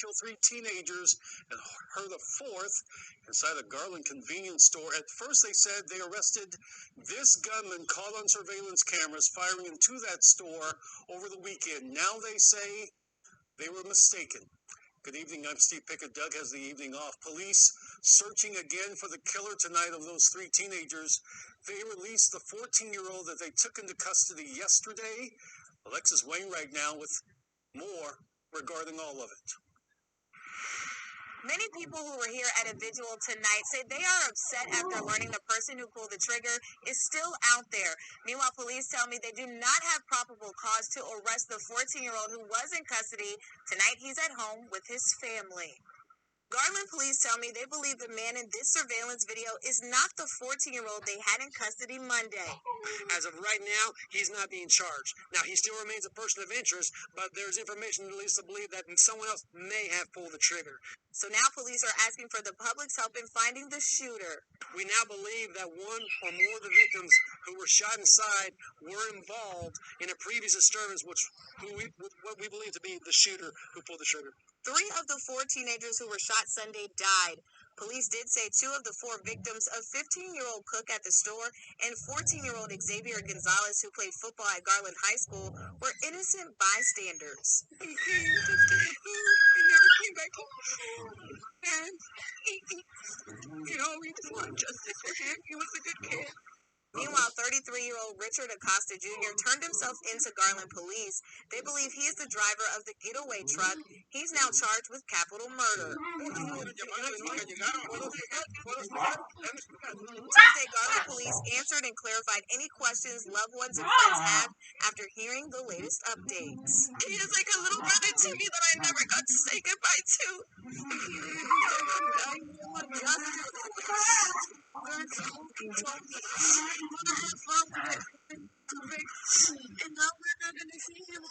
kill 3 teenagers and hurt a 4th inside a Garland convenience store. At first they said they arrested this gunman caught on surveillance cameras firing into that store over the weekend. Now they say they were mistaken. Good evening, I'm Steve Pickett. Doug has the evening off. Police searching again for the killer tonight of those 3 teenagers. They released the 14-year-old that they took into custody yesterday. Alexis Wainwright now with more regarding all of it. Many people who were here at a vigil tonight say they are upset after learning the person who pulled the trigger is still out there. Meanwhile, police tell me they do not have probable cause to arrest the 14-year-old who was in custody. Tonight, he's at home with his family. Garland police tell me they believe the man in this surveillance video is not the 14-year-old they had in custody Monday. As of right now, he's not being charged. Now, he still remains a person of interest, but there's information that leads to believe that someone else may have pulled the trigger. So now police are asking for the public's help in finding the shooter. We now believe that one or more of the victims who were shot inside were involved in a previous disturbance, what we believe to be the shooter who pulled the trigger. 3 of the 4 teenagers who were shot Sunday died. Police did say 2 of the 4 victims, a 15-year-old cook at the store and 14-year-old Xavier Gonzalez, who played football at Garland High School, were innocent bystanders. He came to get food and never came back home. And we just want justice for him. He was a good kid. Meanwhile, 33-year-old Richard Acosta Jr. turned himself into Garland police. They believe he is the driver of the getaway truck. He's now charged with capital murder. Tuesday, Garland police answered and clarified any questions loved ones and friends have after hearing the latest updates. He is like a little brother to me that I never got to say goodbye to. And now we're not going to see him.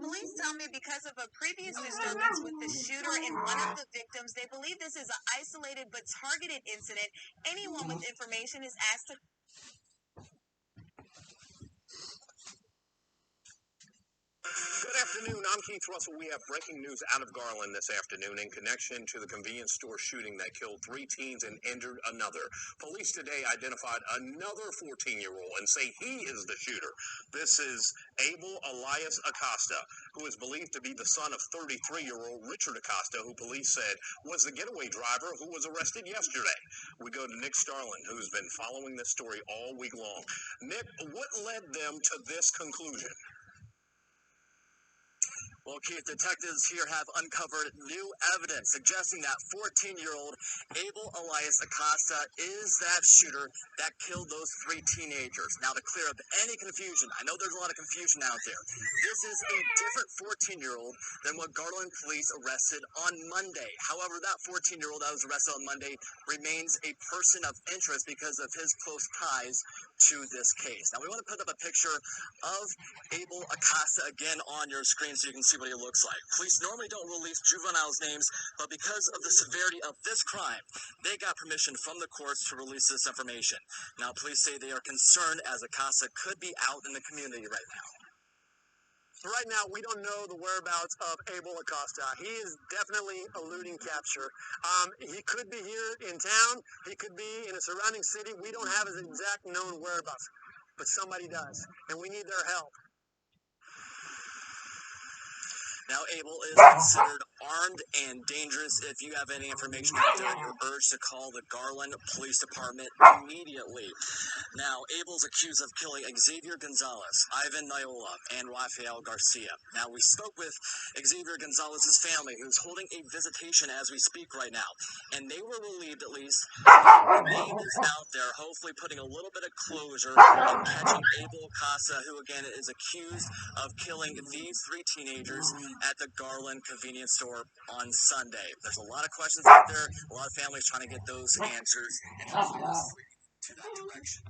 Police tell me because of a previous disturbance with the shooter and one of the victims, they believe this is an isolated but targeted incident. Anyone with information is asked to... Good afternoon, I'm Keith Russell. We have breaking news out of Garland this afternoon in connection to the convenience store shooting that killed 3 teens and injured another. Police today identified another 14-year-old and say he is the shooter. This is Abel Elias Acosta, who is believed to be the son of 33-year-old Richard Acosta, who police said was the getaway driver who was arrested yesterday. We go to Nick Starland, who's been following this story all week long. Nick, what led them to this conclusion? Well, Keith, detectives here have uncovered new evidence suggesting that 14-year-old Abel Elias Acosta is that shooter that killed those 3 teenagers. Now, to clear up any confusion, I know there's a lot of confusion out there. This is a different 14-year-old than what Garland police arrested on Monday. However, that 14-year-old that was arrested on Monday remains a person of interest because of his close ties to this case. Now, we want to put up a picture of Abel Acosta again on your screen so you can see what he looks like. Police normally don't release juveniles' names, but because of the severity of this crime, they got permission from the courts to release this information. Now, police say they are concerned as Acosta could be out in the community right now. Right now, we don't know the whereabouts of Abel Acosta. He is definitely eluding capture. He could be here in town. He could be in a surrounding city. We don't have his exact known whereabouts, but somebody does, and we need their help. Now, Abel is considered armed and dangerous. If you have any information out there, you're urged to call the Garland Police Department immediately. Now, Abel's accused of killing Xavier Gonzalez, Ivan Nayola, and Rafael Garcia. Now, we spoke with Xavier Gonzalez's family, who's holding a visitation as we speak right now. And they were relieved, at least, the name is out there, hopefully putting a little bit of closure and catching Abel Acosta, who, again, is accused of killing these 3 teenagers at the Garland convenience store on Sunday. There's a lot of questions out there, a lot of families trying to get those answers, and hopefully to that direction.